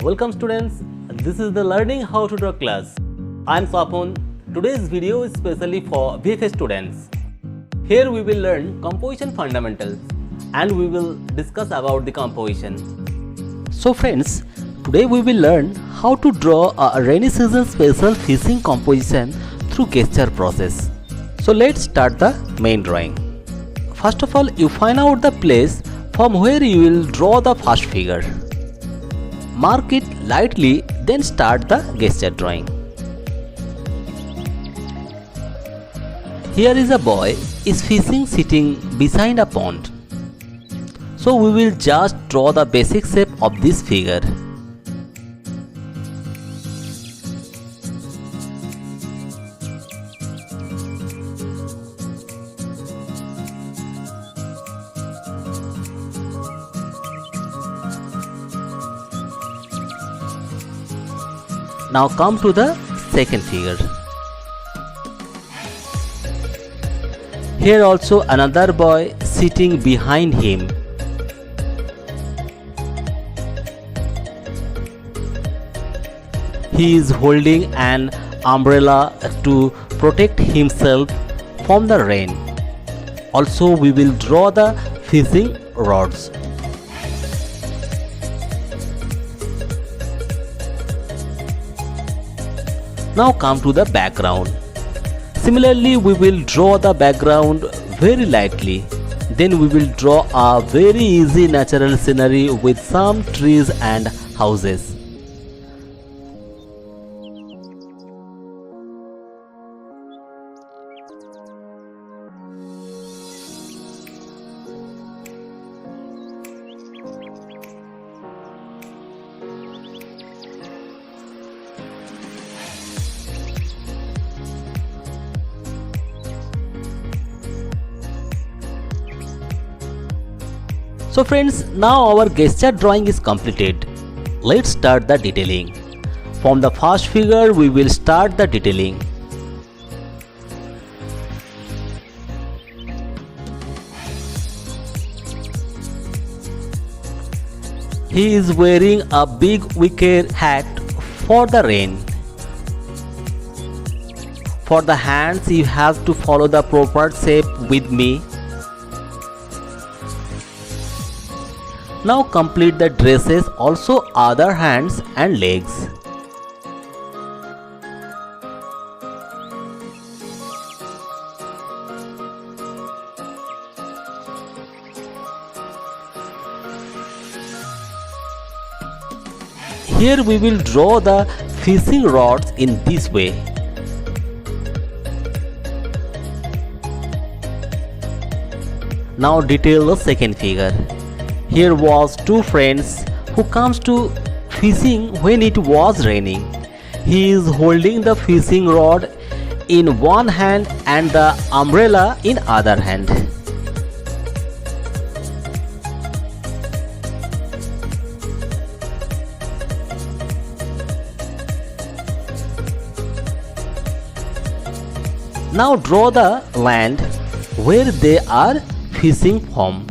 Welcome students, this is the Learning How to Draw class. I am Swapan. Today's video is specially for VFA students. Here we will learn composition fundamentals and we will discuss about the composition. So friends, today we will learn how to draw a rainy season special fishing composition through gesture process. So let's start the main drawing. First of all, you find out the place from where you will draw the first figure. Mark it lightly, then start the gesture drawing. Here is a boy is fishing sitting beside a pond. So we will just draw the basic shape of this figure. Now come to the second figure. Here also another boy sitting behind him. He is holding an umbrella to protect himself from the rain. Also we will draw the fishing rods. Now come to the background. Similarly, we will draw the background very lightly. Then we will draw a very easy natural scenery with some trees and houses. So friends, now our gesture drawing is completed. Let's start the detailing. From the first figure we will start the detailing. He is wearing a big wicker hat for the rain. For the hands you have to follow the proper shape with me. Now complete the dresses, also other hands and legs. Here we will draw the fishing rods in this way. Now detail the second figure. Here was two friends who comes to fishing when it was raining. He is holding the fishing rod in one hand and the umbrella in other hand. Now draw the land where they are fishing from.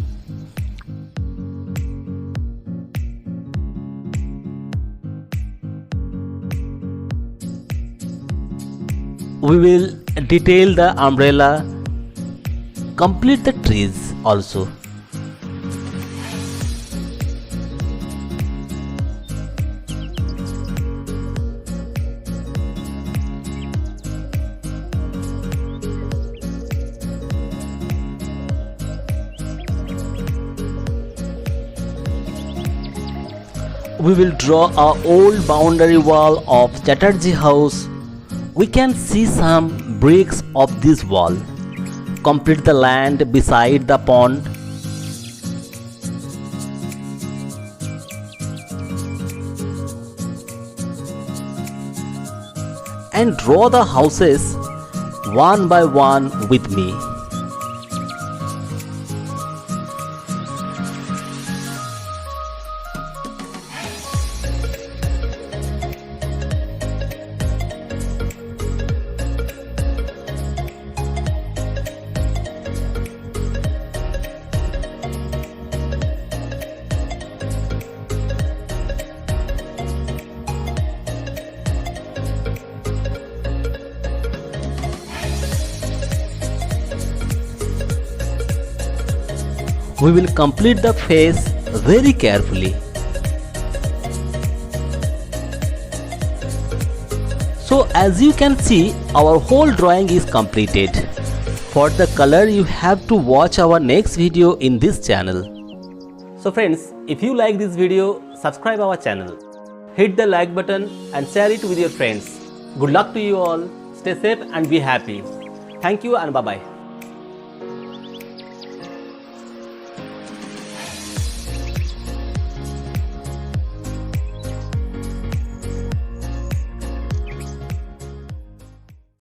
We will detail the umbrella, complete the trees also. We will draw an old boundary wall of Chatterjee house. We can see some bricks of this wall. Complete the land beside the pond. And draw the houses one by one with me. we will complete the face very carefully. So as you can see, our whole drawing is completed. For the color, you have to watch our next video in this channel. So friends, if you like this video, subscribe our channel. Hit the like button and share it with your friends. Good luck to you all. Stay safe and be happy. Thank you and bye-bye.